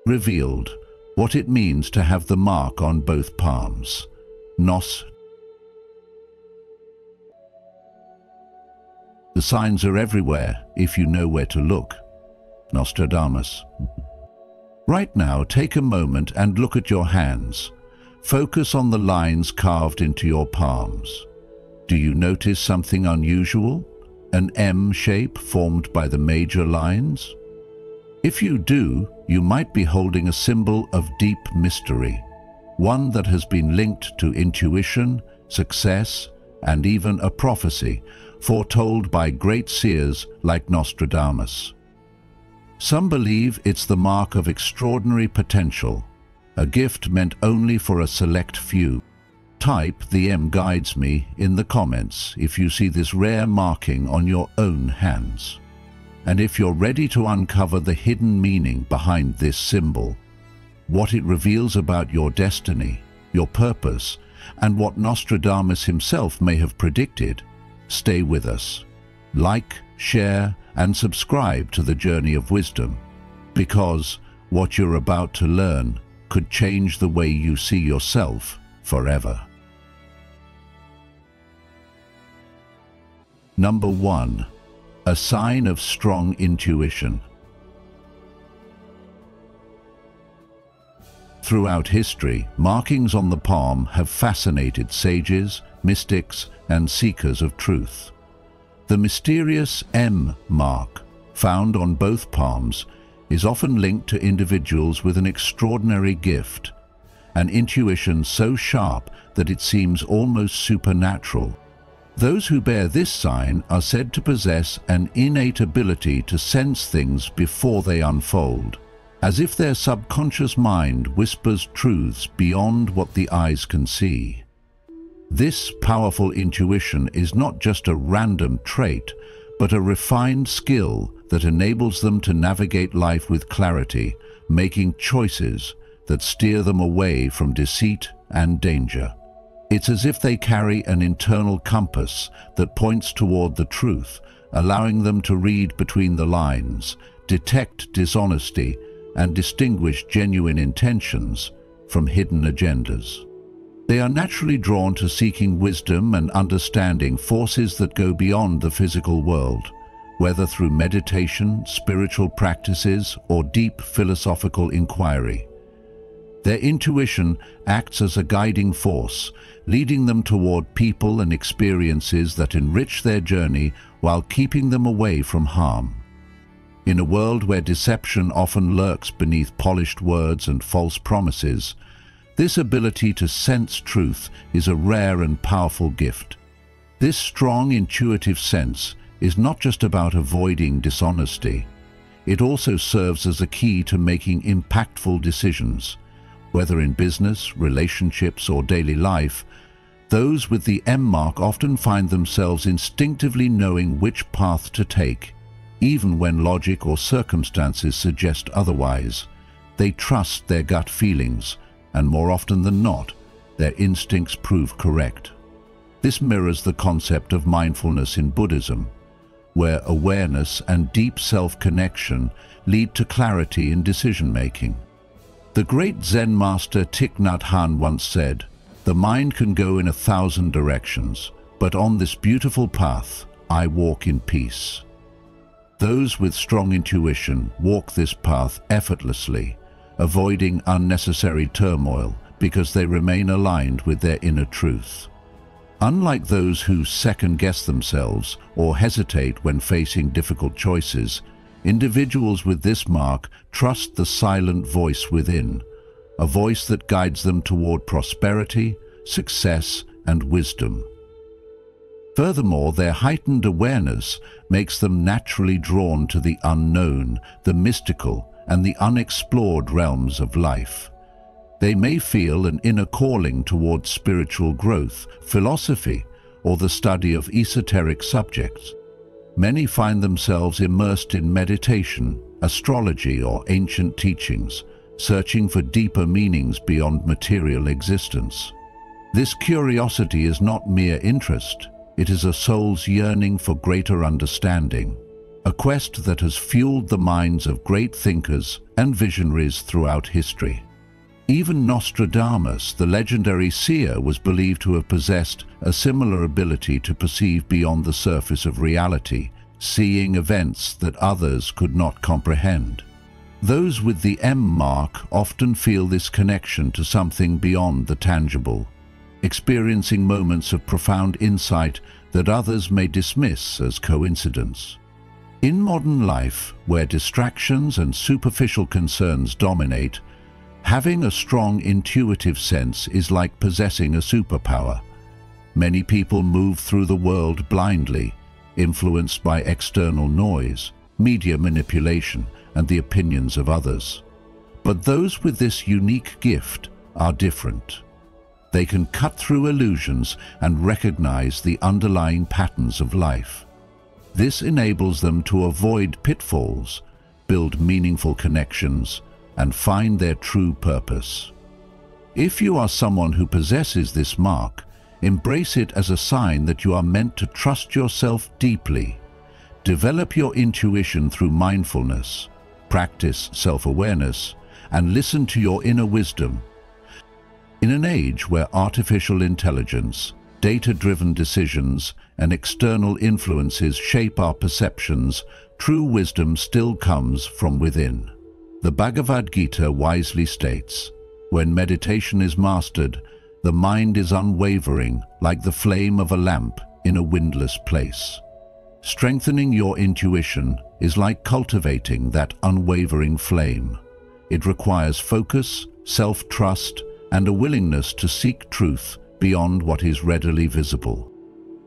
revealed what it means to have the mark on both palms. Nos. The signs are everywhere if you know where to look. Nostradamus. Right now, take a moment and look at your hands. Focus on the lines carved into your palms. Do you notice something unusual? An M shape formed by the major lines? If you do, you might be holding a symbol of deep mystery, one that has been linked to intuition, success, and even a prophecy foretold by great seers like Nostradamus. Some believe it's the mark of extraordinary potential, a gift meant only for a select few. Type "The M guides me" in the comments if you see this rare marking on your own hands. And if you're ready to uncover the hidden meaning behind this symbol, what it reveals about your destiny, your purpose, and what Nostradamus himself may have predicted, stay with us. Like, share, and subscribe to the Journey of Wisdom, because what you're about to learn could change the way you see yourself forever. Number 1. A sign of strong intuition. Throughout history, markings on the palm have fascinated sages, mystics, and seekers of truth. The mysterious M mark, found on both palms, is often linked to individuals with an extraordinary gift, an intuition so sharp that it seems almost supernatural. Those who bear this sign are said to possess an innate ability to sense things before they unfold, as if their subconscious mind whispers truths beyond what the eyes can see. This powerful intuition is not just a random trait, but a refined skill that enables them to navigate life with clarity, making choices that steer them away from deceit and danger. It's as if they carry an internal compass that points toward the truth, allowing them to read between the lines, detect dishonesty, and distinguish genuine intentions from hidden agendas. They are naturally drawn to seeking wisdom and understanding forces that go beyond the physical world, whether through meditation, spiritual practices, or deep philosophical inquiry. Their intuition acts as a guiding force, leading them toward people and experiences that enrich their journey while keeping them away from harm. In a world where deception often lurks beneath polished words and false promises, this ability to sense truth is a rare and powerful gift. This strong intuitive sense is not just about avoiding dishonesty. It also serves as a key to making impactful decisions. Whether in business, relationships, or daily life, those with the M mark often find themselves instinctively knowing which path to take, even when logic or circumstances suggest otherwise. They trust their gut feelings, and more often than not, their instincts prove correct. This mirrors the concept of mindfulness in Buddhism, where awareness and deep self-connection lead to clarity in decision-making. The great Zen master Thich Nhat Hanh once said, "The mind can go in 1,000 directions, but on this beautiful path, I walk in peace." Those with strong intuition walk this path effortlessly, avoiding unnecessary turmoil because they remain aligned with their inner truth. Unlike those who second-guess themselves or hesitate when facing difficult choices, individuals with this mark trust the silent voice within, a voice that guides them toward prosperity, success, and wisdom. Furthermore, their heightened awareness makes them naturally drawn to the unknown, the mystical, and the unexplored realms of life. They may feel an inner calling toward spiritual growth, philosophy, or the study of esoteric subjects. Many find themselves immersed in meditation, astrology, or ancient teachings, searching for deeper meanings beyond material existence. This curiosity is not mere interest, it is a soul's yearning for greater understanding. a quest that has fueled the minds of great thinkers and visionaries throughout history. Even Nostradamus, the legendary seer, was believed to have possessed a similar ability to perceive beyond the surface of reality, seeing events that others could not comprehend. Those with the M mark often feel this connection to something beyond the tangible, experiencing moments of profound insight that others may dismiss as coincidence. In modern life, where distractions and superficial concerns dominate, having a strong intuitive sense is like possessing a superpower. Many people move through the world blindly, influenced by external noise, media manipulation, and the opinions of others. But those with this unique gift are different. They can cut through illusions and recognize the underlying patterns of life. This enables them to avoid pitfalls, build meaningful connections, and find their true purpose. If you are someone who possesses this mark, embrace it as a sign that you are meant to trust yourself deeply. Develop your intuition through mindfulness, practice self-awareness, and listen to your inner wisdom. In an age where artificial intelligence, data-driven decisions, and external influences shape our perceptions, true wisdom still comes from within. The Bhagavad Gita wisely states, "When meditation is mastered, the mind is unwavering like the flame of a lamp in a windless place." Strengthening your intuition is like cultivating that unwavering flame. It requires focus, self-trust, and a willingness to seek truth beyond what is readily visible.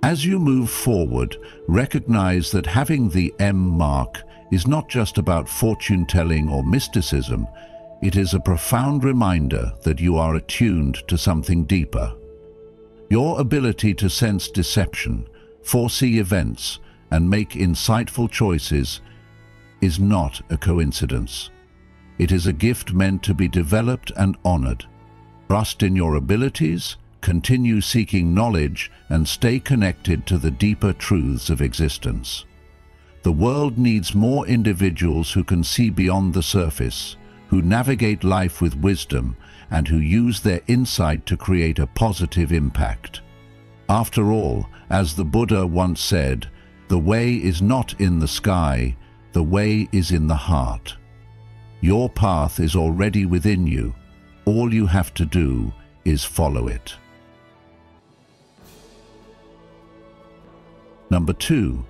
As you move forward, recognize that having the M mark is not just about fortune-telling or mysticism. It is a profound reminder that you are attuned to something deeper. Your ability to sense deception, foresee events, and make insightful choices is not a coincidence. It is a gift meant to be developed and honored. Trust in your abilities, continue seeking knowledge, and stay connected to the deeper truths of existence. The world needs more individuals who can see beyond the surface, who navigate life with wisdom, and who use their insight to create a positive impact. After all, as the Buddha once said, "The way is not in the sky, the way is in the heart." Your path is already within you. All you have to do is follow it. Number 2,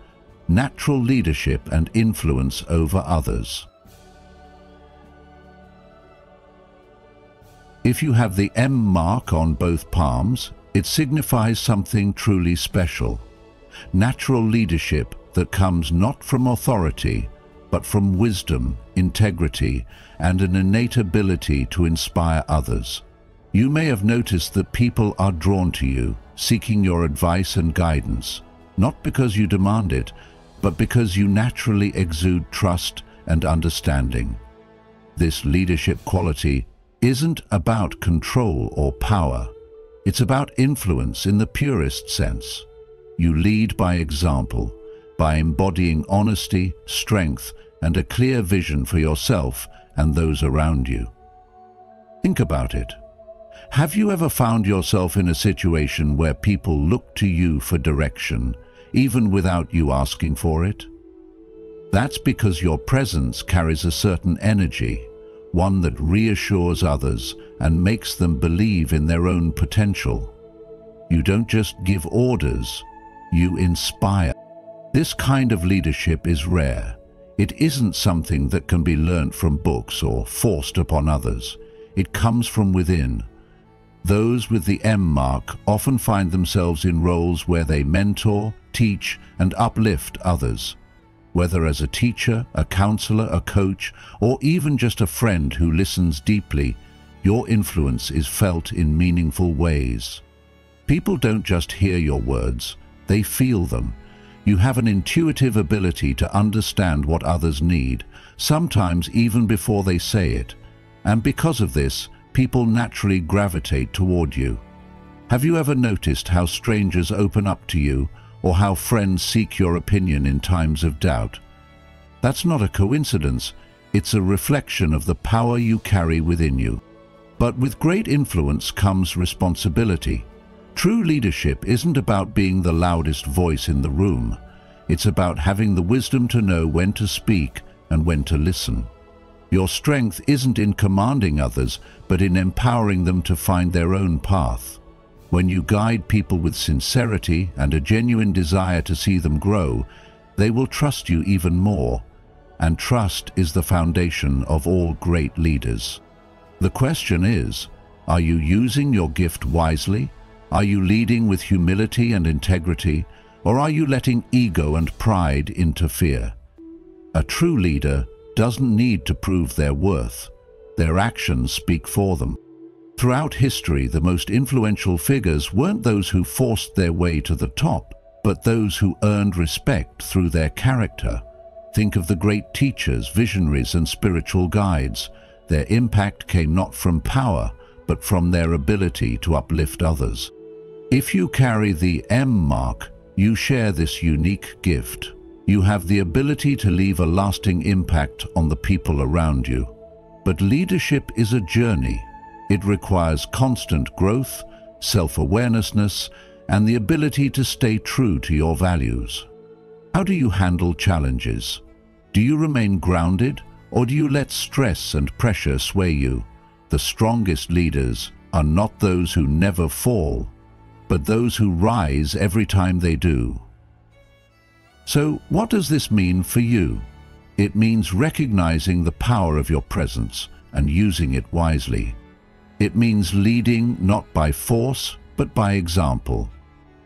natural leadership and influence over others. If you have the M mark on both palms, it signifies something truly special. Natural leadership that comes not from authority, but from wisdom, integrity, and an innate ability to inspire others. You may have noticed that people are drawn to you, seeking your advice and guidance, not because you demand it, but because you naturally exude trust and understanding. This leadership quality isn't about control or power. It's about influence in the purest sense. You lead by example, by embodying honesty, strength, and a clear vision for yourself and those around you. Think about it. Have you ever found yourself in a situation where people look to you for direction, even without you asking for it? That's because your presence carries a certain energy, one that reassures others and makes them believe in their own potential. You don't just give orders, you inspire. This kind of leadership is rare. It isn't something that can be learnt from books or forced upon others. It comes from within. Those with the M mark often find themselves in roles where they mentor, teach, and uplift others. Whether as a teacher, a counselor, a coach, or even just a friend who listens deeply, your influence is felt in meaningful ways. People don't just hear your words, they feel them. You have an intuitive ability to understand what others need, sometimes even before they say it. And because of this, people naturally gravitate toward you. Have you ever noticed how strangers open up to you, or how friends seek your opinion in times of doubt? That's not a coincidence, it's a reflection of the power you carry within you. But with great influence comes responsibility. True leadership isn't about being the loudest voice in the room. It's about having the wisdom to know when to speak and when to listen. Your strength isn't in commanding others, but in empowering them to find their own path. When you guide people with sincerity and a genuine desire to see them grow, they will trust you even more. And trust is the foundation of all great leaders. The question is, are you using your gift wisely? Are you leading with humility and integrity, or are you letting ego and pride interfere? A true leader doesn't need to prove their worth. Their actions speak for them. Throughout history, the most influential figures weren't those who forced their way to the top, but those who earned respect through their character. Think of the great teachers, visionaries, and spiritual guides. Their impact came not from power, but from their ability to uplift others. If you carry the M mark, you share this unique gift. You have the ability to leave a lasting impact on the people around you. But leadership is a journey. It requires constant growth, self-awareness, and the ability to stay true to your values. How do you handle challenges? Do you remain grounded, or do you let stress and pressure sway you? The strongest leaders are not those who never fall, but those who rise every time they do. So, what does this mean for you? It means recognizing the power of your presence and using it wisely. It means leading not by force, but by example.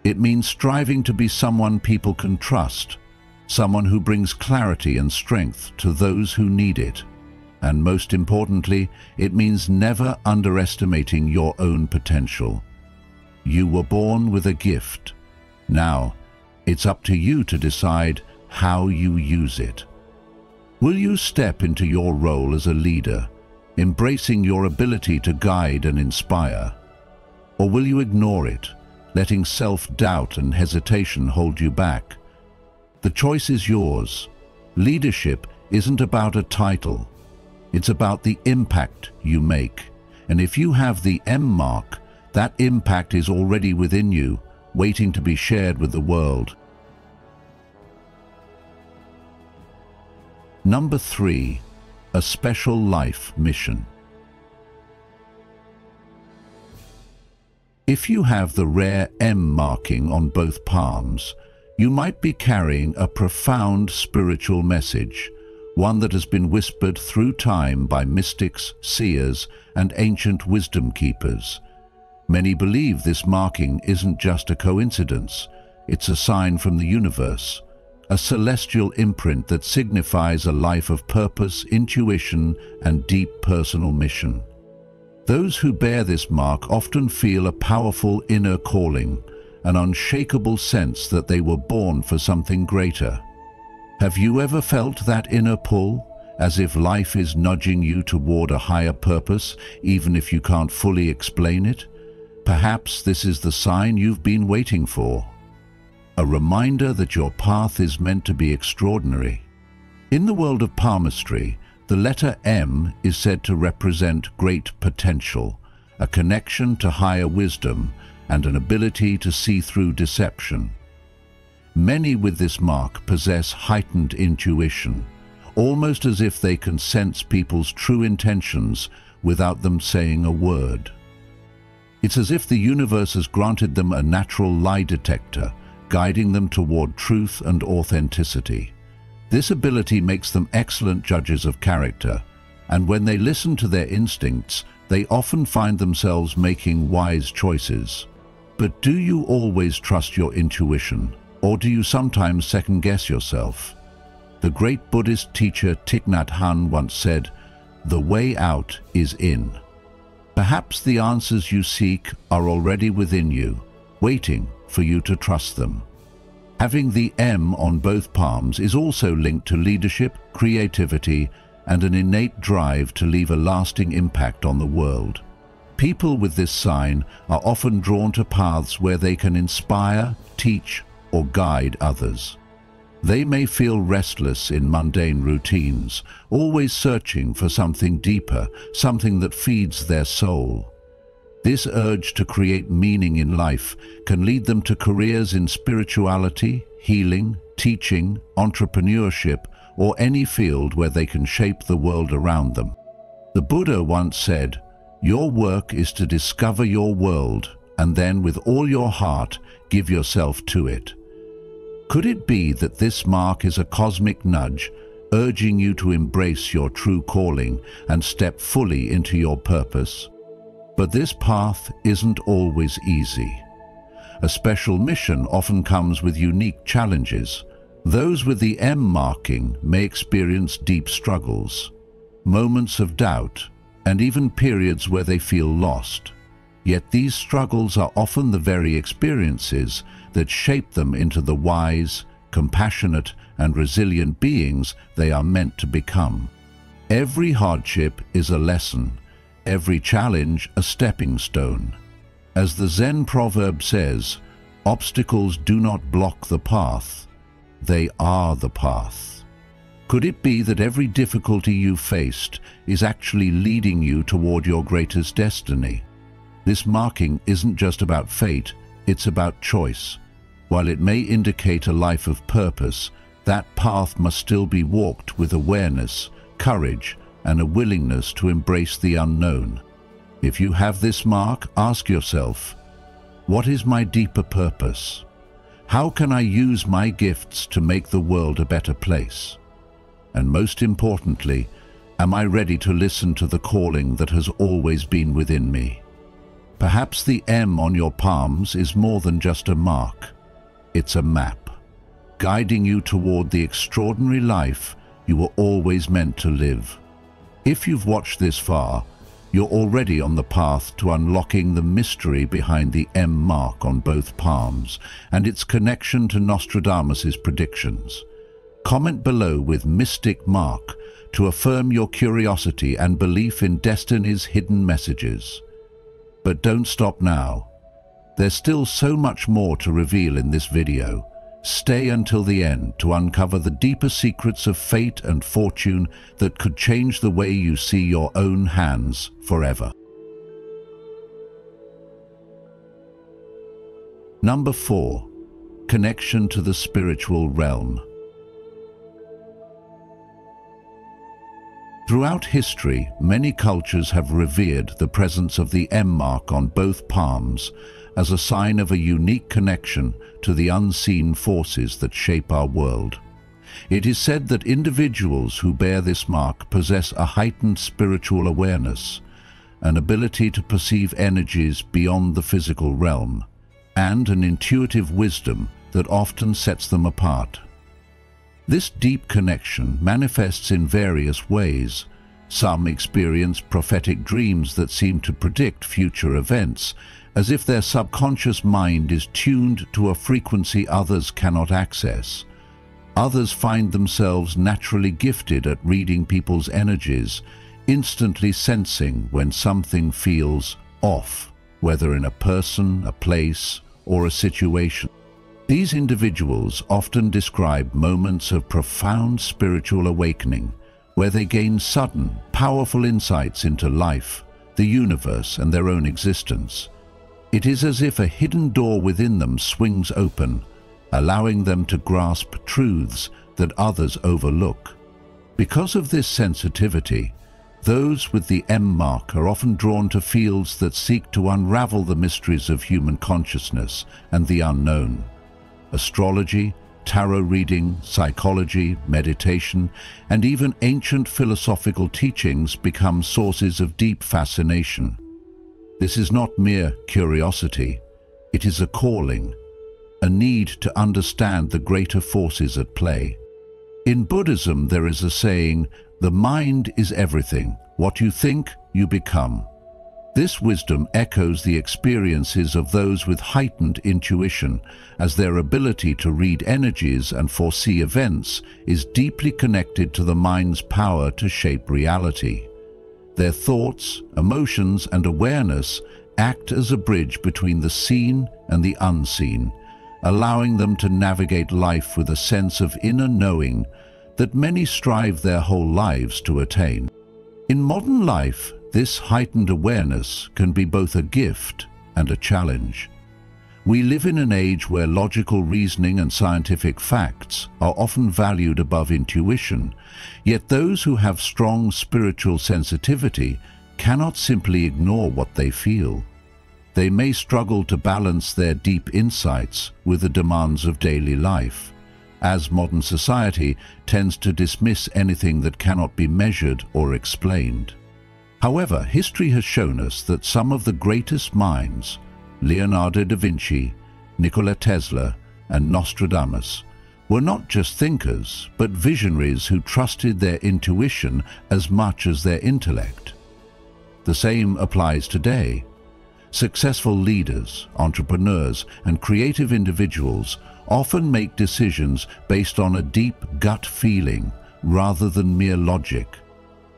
It means striving to be someone people can trust, someone who brings clarity and strength to those who need it. And most importantly, it means never underestimating your own potential. You were born with a gift. Now, it's up to you to decide how you use it. Will you step into your role as a leader, embracing your ability to guide and inspire? Or will you ignore it, letting self-doubt and hesitation hold you back? The choice is yours. Leadership isn't about a title. It's about the impact you make. And if you have the M mark, that impact is already within you, waiting to be shared with the world. Number 3, a special life mission. If you have the rare M marking on both palms, you might be carrying a profound spiritual message, one that has been whispered through time by mystics, seers, and ancient wisdom keepers. Many believe this marking isn't just a coincidence, it's a sign from the universe, a celestial imprint that signifies a life of purpose, intuition, and deep personal mission. Those who bear this mark often feel a powerful inner calling, an unshakable sense that they were born for something greater. Have you ever felt that inner pull, as if life is nudging you toward a higher purpose, even if you can't fully explain it? Perhaps this is the sign you've been waiting for. A reminder that your path is meant to be extraordinary. In the world of palmistry, the letter M is said to represent great potential, a connection to higher wisdom, and an ability to see through deception. Many with this mark possess heightened intuition, almost as if they can sense people's true intentions without them saying a word. It's as if the universe has granted them a natural lie detector, guiding them toward truth and authenticity. This ability makes them excellent judges of character, and when they listen to their instincts, they often find themselves making wise choices. But do you always trust your intuition, or do you sometimes second-guess yourself? The great Buddhist teacher Thich Nhat Hanh once said, "The way out is in." Perhaps the answers you seek are already within you, waiting for you to trust them. Having the M on both palms is also linked to leadership, creativity, and an innate drive to leave a lasting impact on the world. People with this sign are often drawn to paths where they can inspire, teach, or guide others. They may feel restless in mundane routines, always searching for something deeper, something that feeds their soul. This urge to create meaning in life can lead them to careers in spirituality, healing, teaching, entrepreneurship, or any field where they can shape the world around them. The Buddha once said, "Your work is to discover your world, and then with all your heart, give yourself to it." Could it be that this mark is a cosmic nudge, urging you to embrace your true calling and step fully into your purpose? But this path isn't always easy. A special mission often comes with unique challenges. Those with the M marking may experience deep struggles, moments of doubt, and even periods where they feel lost. Yet these struggles are often the very experiences that shape them into the wise, compassionate, and resilient beings they are meant to become. Every hardship is a lesson, every challenge a stepping stone. As the Zen proverb says, "Obstacles do not block the path, they are the path." Could it be that every difficulty you faced is actually leading you toward your greatest destiny? This marking isn't just about fate, it's about choice. While it may indicate a life of purpose, that path must still be walked with awareness, courage, and a willingness to embrace the unknown. If you have this mark, ask yourself, what is my deeper purpose? How can I use my gifts to make the world a better place? And most importantly, am I ready to listen to the calling that has always been within me? Perhaps the M on your palms is more than just a mark. It's a map, guiding you toward the extraordinary life you were always meant to live. If you've watched this far, you're already on the path to unlocking the mystery behind the M mark on both palms and its connection to Nostradamus' predictions. Comment below with Mystic Mark to affirm your curiosity and belief in destiny's hidden messages. But don't stop now. There's still so much more to reveal in this video. Stay until the end to uncover the deeper secrets of fate and fortune that could change the way you see your own hands forever. Number 4. Connection to the spiritual realm. Throughout history, many cultures have revered the presence of the M mark on both palms as a sign of a unique connection to the unseen forces that shape our world. It is said that individuals who bear this mark possess a heightened spiritual awareness, an ability to perceive energies beyond the physical realm, and an intuitive wisdom that often sets them apart. This deep connection manifests in various ways. Some experience prophetic dreams that seem to predict future events, as if their subconscious mind is tuned to a frequency others cannot access. Others find themselves naturally gifted at reading people's energies, instantly sensing when something feels off, whether in a person, a place, or a situation. These individuals often describe moments of profound spiritual awakening, where they gain sudden, powerful insights into life, the universe, and their own existence. It is as if a hidden door within them swings open, allowing them to grasp truths that others overlook. Because of this sensitivity, those with the M mark are often drawn to fields that seek to unravel the mysteries of human consciousness and the unknown. Astrology, tarot reading, psychology, meditation, and even ancient philosophical teachings become sources of deep fascination. This is not mere curiosity, it is a calling, a need to understand the greater forces at play. In Buddhism, there is a saying, "The mind is everything. What you think, you become." This wisdom echoes the experiences of those with heightened intuition, as their ability to read energies and foresee events is deeply connected to the mind's power to shape reality. Their thoughts, emotions, and awareness act as a bridge between the seen and the unseen, allowing them to navigate life with a sense of inner knowing that many strive their whole lives to attain. In modern life, this heightened awareness can be both a gift and a challenge. We live in an age where logical reasoning and scientific facts are often valued above intuition, yet those who have strong spiritual sensitivity cannot simply ignore what they feel. They may struggle to balance their deep insights with the demands of daily life, as modern society tends to dismiss anything that cannot be measured or explained. However, history has shown us that some of the greatest minds, Leonardo da Vinci, Nikola Tesla, and Nostradamus, were not just thinkers, but visionaries who trusted their intuition as much as their intellect. The same applies today. Successful leaders, entrepreneurs, and creative individuals often make decisions based on a deep gut feeling rather than mere logic.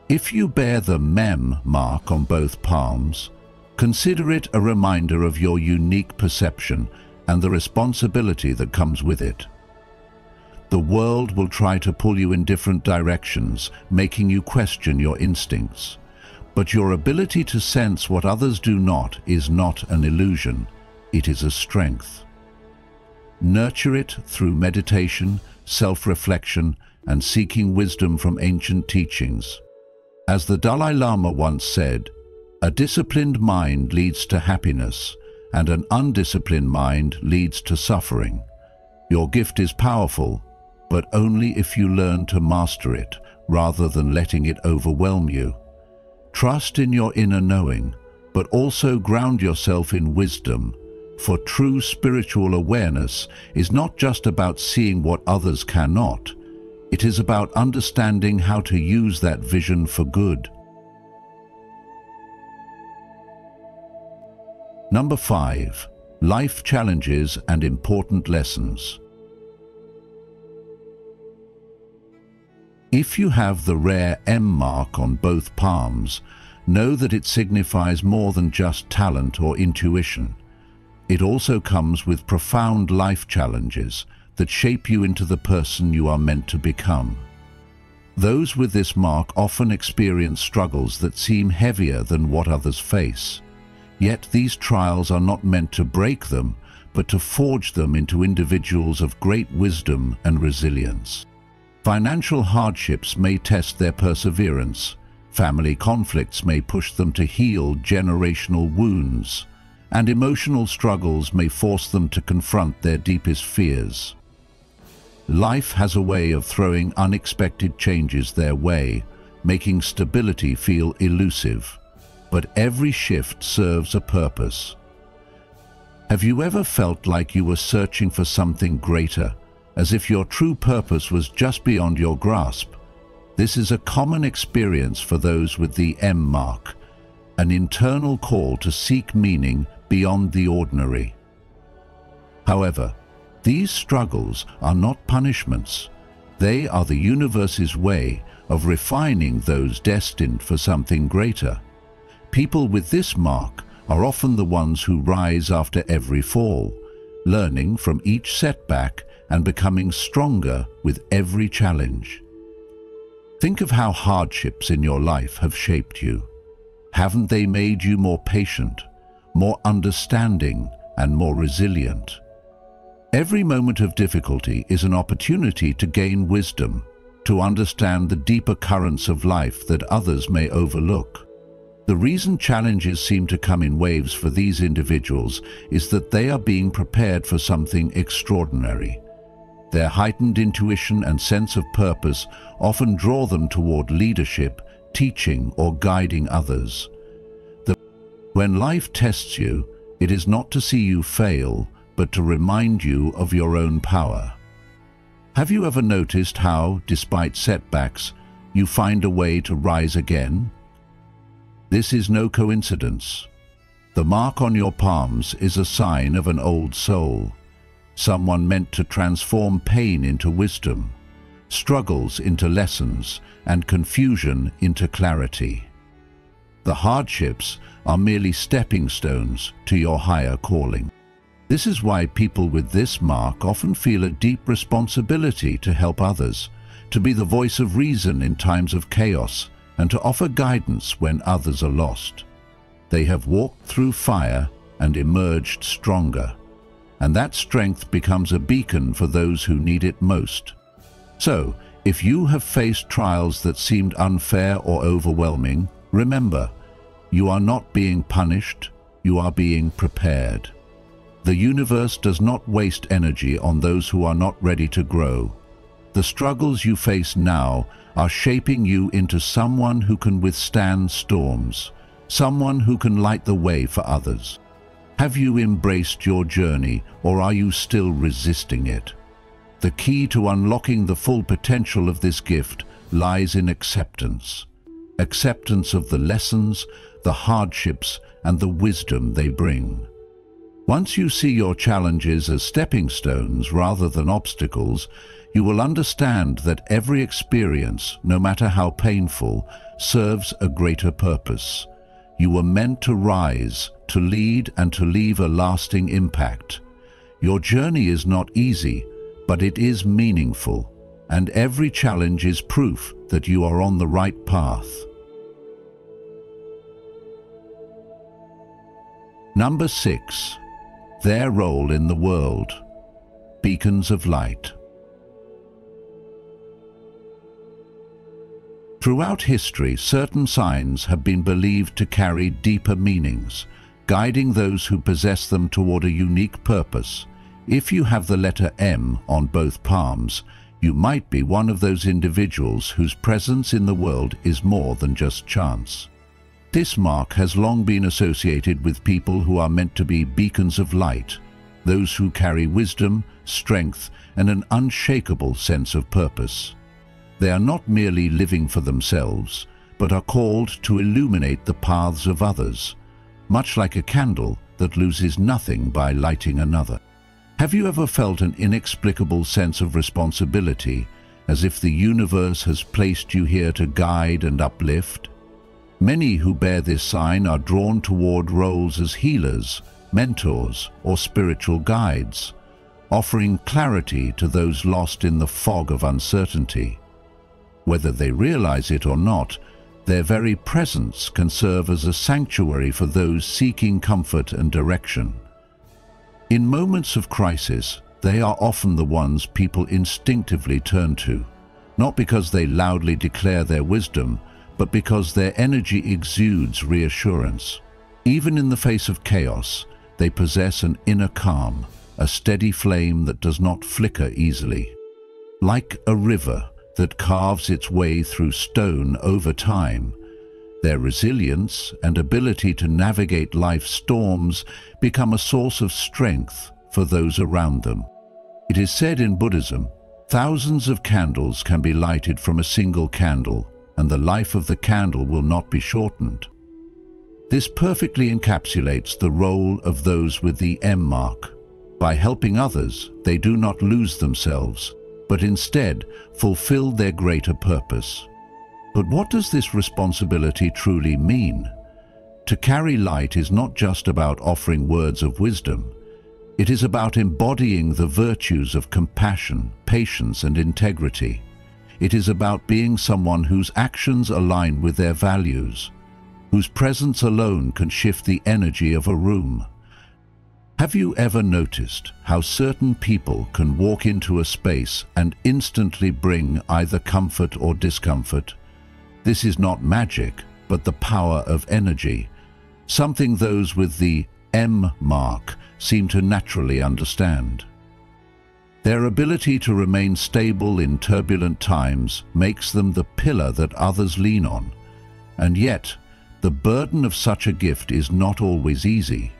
If you bear the MEM mark on both palms, consider it a reminder of your unique perception and the responsibility that comes with it. The world will try to pull you in different directions, making you question your instincts. But your ability to sense what others do not is not an illusion, it is a strength. Nurture it through meditation, self-reflection, and seeking wisdom from ancient teachings. As the Dalai Lama once said, "A disciplined mind leads to happiness, and an undisciplined mind leads to suffering." Your gift is powerful, but only if you learn to master it, rather than letting it overwhelm you. Trust in your inner knowing, but also ground yourself in wisdom, for true spiritual awareness is not just about seeing what others cannot, it is about understanding how to use that vision for good. Number 5. Life challenges and important lessons. If you have the rare M mark on both palms, know that it signifies more than just talent or intuition. It also comes with profound life challenges that shape you into the person you are meant to become. Those with this mark often experience struggles that seem heavier than what others face. Yet these trials are not meant to break them, but to forge them into individuals of great wisdom and resilience. Financial hardships may test their perseverance, family conflicts may push them to heal generational wounds, and emotional struggles may force them to confront their deepest fears. Life has a way of throwing unexpected changes their way, making stability feel elusive, but every shift serves a purpose. Have you ever felt like you were searching for something greater, as if your true purpose was just beyond your grasp? This is a common experience for those with the M mark, an internal call to seek meaning beyond the ordinary. However, these struggles are not punishments. They are the universe's way of refining those destined for something greater. People with this mark are often the ones who rise after every fall, learning from each setback and becoming stronger with every challenge. Think of how hardships in your life have shaped you. Haven't they made you more patient, more understanding, and more resilient? Every moment of difficulty is an opportunity to gain wisdom, to understand the deeper currents of life that others may overlook. The reason challenges seem to come in waves for these individuals is that they are being prepared for something extraordinary. Their heightened intuition and sense of purpose often draw them toward leadership, teaching, or guiding others. When life tests you, it is not to see you fail, but to remind you of your own power. Have you ever noticed how, despite setbacks, you find a way to rise again? This is no coincidence. The mark on your palms is a sign of an old soul, someone meant to transform pain into wisdom, struggles into lessons, and confusion into clarity. The hardships are merely stepping stones to your higher calling. This is why people with this mark often feel a deep responsibility to help others, to be the voice of reason in times of chaos, and to offer guidance when others are lost. They have walked through fire and emerged stronger, and that strength becomes a beacon for those who need it most. So, if you have faced trials that seemed unfair or overwhelming, remember, you are not being punished, you are being prepared. The universe does not waste energy on those who are not ready to grow. The struggles you face now are shaping you into someone who can withstand storms, someone who can light the way for others. Have you embraced your journey, or are you still resisting it? The key to unlocking the full potential of this gift lies in acceptance. Acceptance of the lessons, the hardships, and the wisdom they bring. Once you see your challenges as stepping stones rather than obstacles, you will understand that every experience, no matter how painful, serves a greater purpose. You were meant to rise, to lead, and to leave a lasting impact. Your journey is not easy, but it is meaningful, and every challenge is proof that you are on the right path. Number 6. Their role in the world. Beacons of light. Throughout history, certain signs have been believed to carry deeper meanings, guiding those who possess them toward a unique purpose. If you have the letter M on both palms, you might be one of those individuals whose presence in the world is more than just chance. This mark has long been associated with people who are meant to be beacons of light, those who carry wisdom, strength, and an unshakable sense of purpose. They are not merely living for themselves, but are called to illuminate the paths of others, much like a candle that loses nothing by lighting another. Have you ever felt an inexplicable sense of responsibility, as if the universe has placed you here to guide and uplift? Many who bear this sign are drawn toward roles as healers, mentors, or spiritual guides, offering clarity to those lost in the fog of uncertainty. Whether they realize it or not, their very presence can serve as a sanctuary for those seeking comfort and direction. In moments of crisis, they are often the ones people instinctively turn to, not because they loudly declare their wisdom, but because their energy exudes reassurance. Even in the face of chaos, they possess an inner calm, a steady flame that does not flicker easily. Like a river that carves its way through stone over time, their resilience and ability to navigate life's storms become a source of strength for those around them. It is said in Buddhism, thousands of candles can be lighted from a single candle, and the life of the candle will not be shortened. This perfectly encapsulates the role of those with the M mark. By helping others, they do not lose themselves, but instead fulfill their greater purpose. But what does this responsibility truly mean? To carry light is not just about offering words of wisdom. It is about embodying the virtues of compassion, patience, and integrity. It is about being someone whose actions align with their values, whose presence alone can shift the energy of a room. Have you ever noticed how certain people can walk into a space and instantly bring either comfort or discomfort? This is not magic, but the power of energy, something those with the M mark seem to naturally understand. Their ability to remain stable in turbulent times makes them the pillar that others lean on. And yet, the burden of such a gift is not always easy.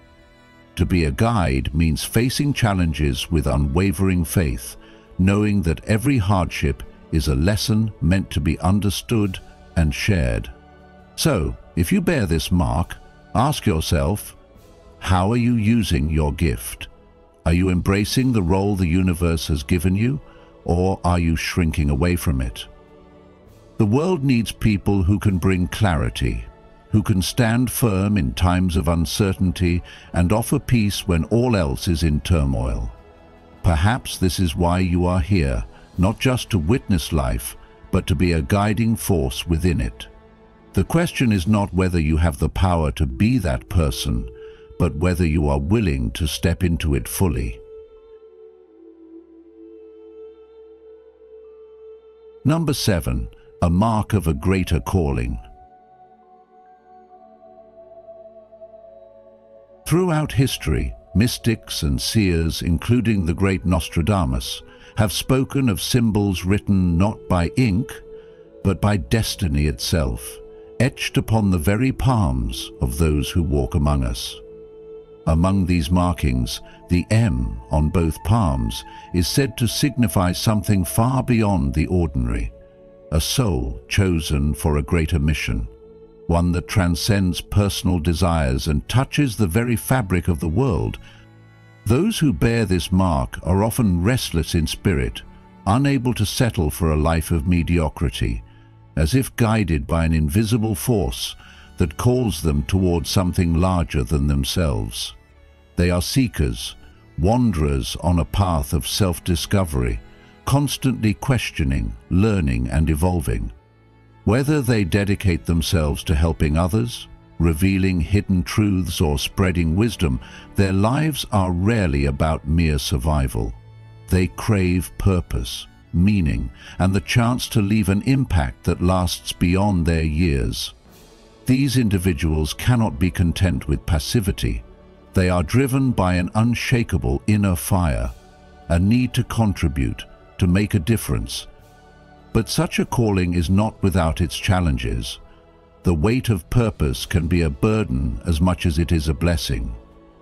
To be a guide means facing challenges with unwavering faith, knowing that every hardship is a lesson meant to be understood and shared. So, if you bear this mark, ask yourself, how are you using your gift? Are you embracing the role the universe has given you, or are you shrinking away from it? The world needs people who can bring clarity, who can stand firm in times of uncertainty and offer peace when all else is in turmoil. Perhaps this is why you are here, not just to witness life, but to be a guiding force within it. The question is not whether you have the power to be that person, but whether you are willing to step into it fully. Number 7. A mark of a greater calling. Throughout history, mystics and seers, including the great Nostradamus, have spoken of symbols written not by ink, but by destiny itself, etched upon the very palms of those who walk among us. Among these markings, the M on both palms is said to signify something far beyond the ordinary, a soul chosen for a greater mission, one that transcends personal desires and touches the very fabric of the world. Those who bear this mark are often restless in spirit, unable to settle for a life of mediocrity, as if guided by an invisible force that calls them towards something larger than themselves. They are seekers, wanderers on a path of self-discovery, constantly questioning, learning, and evolving. Whether they dedicate themselves to helping others, revealing hidden truths, or spreading wisdom, their lives are rarely about mere survival. They crave purpose, meaning, and the chance to leave an impact that lasts beyond their years. These individuals cannot be content with passivity. They are driven by an unshakable inner fire, a need to contribute, to make a difference. But such a calling is not without its challenges. The weight of purpose can be a burden as much as it is a blessing.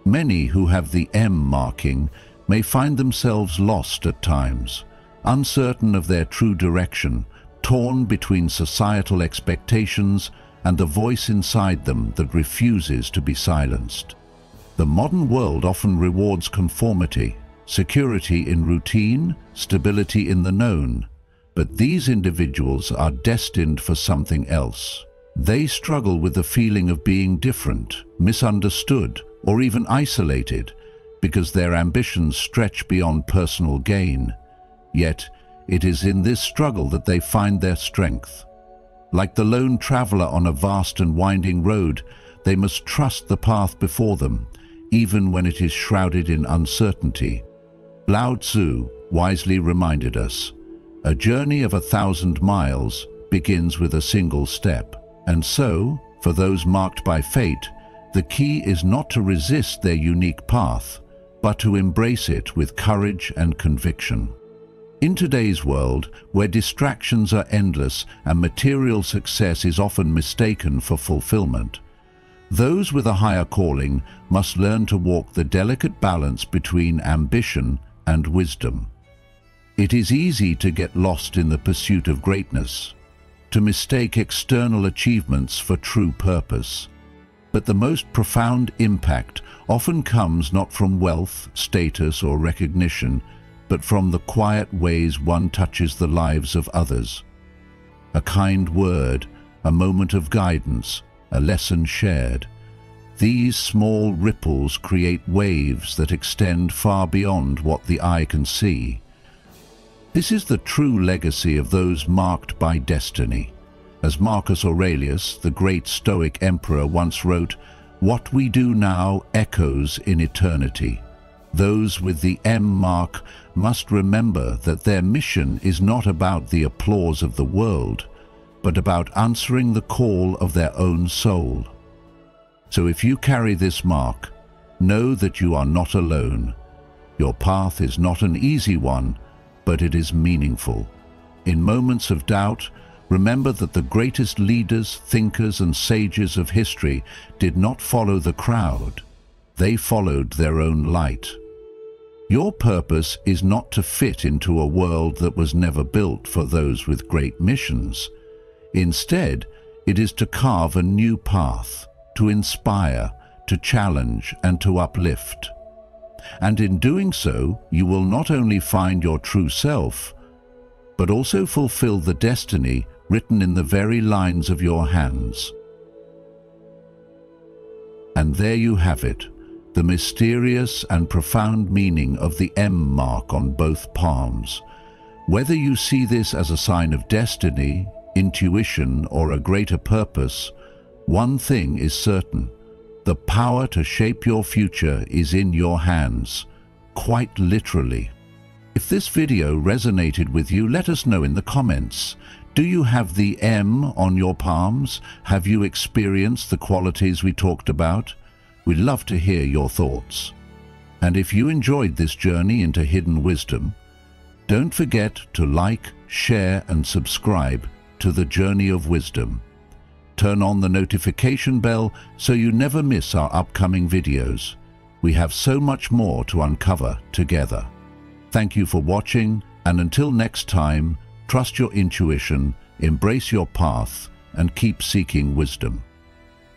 Many who have the M marking may find themselves lost at times, uncertain of their true direction, torn between societal expectations and the voice inside them that refuses to be silenced. The modern world often rewards conformity, security in routine, stability in the known, but these individuals are destined for something else. They struggle with the feeling of being different, misunderstood, or even isolated, because their ambitions stretch beyond personal gain. Yet, it is in this struggle that they find their strength. Like the lone traveler on a vast and winding road, they must trust the path before them, even when it is shrouded in uncertainty. Lao Tzu wisely reminded us, "A journey of 1,000 miles begins with a single step." And so, for those marked by fate, the key is not to resist their unique path, but to embrace it with courage and conviction. In today's world, where distractions are endless and material success is often mistaken for fulfillment, those with a higher calling must learn to walk the delicate balance between ambition and wisdom. It is easy to get lost in the pursuit of greatness, to mistake external achievements for true purpose. But the most profound impact often comes not from wealth, status, or recognition, but from the quiet ways one touches the lives of others. A kind word, a moment of guidance, a lesson shared. These small ripples create waves that extend far beyond what the eye can see. This is the true legacy of those marked by destiny. As Marcus Aurelius, the great Stoic emperor, once wrote, "What we do now echoes in eternity." Those with the M mark must remember that their mission is not about the applause of the world, but about answering the call of their own soul. So if you carry this mark, know that you are not alone. Your path is not an easy one, but it is meaningful. In moments of doubt, remember that the greatest leaders, thinkers, and sages of history did not follow the crowd. They followed their own light. Your purpose is not to fit into a world that was never built for those with great missions. Instead, it is to carve a new path, to inspire, to challenge, and to uplift. And in doing so, you will not only find your true self, but also fulfill the destiny written in the very lines of your hands. And there you have it, the mysterious and profound meaning of the M mark on both palms. Whether you see this as a sign of destiny, intuition, or a greater purpose, one thing is certain: the power to shape your future is in your hands, quite literally. If this video resonated with you, let us know in the comments. Do you have the M on your palms? Have you experienced the qualities we talked about? We'd love to hear your thoughts. And if you enjoyed this journey into hidden wisdom, don't forget to like, share, and subscribe to the Journey of Wisdom. Turn on the notification bell so you never miss our upcoming videos. We have so much more to uncover together. Thank you for watching, and until next time, trust your intuition, embrace your path, and keep seeking wisdom.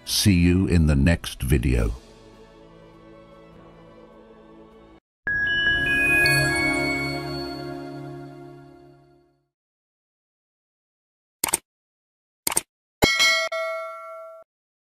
See you in the next video.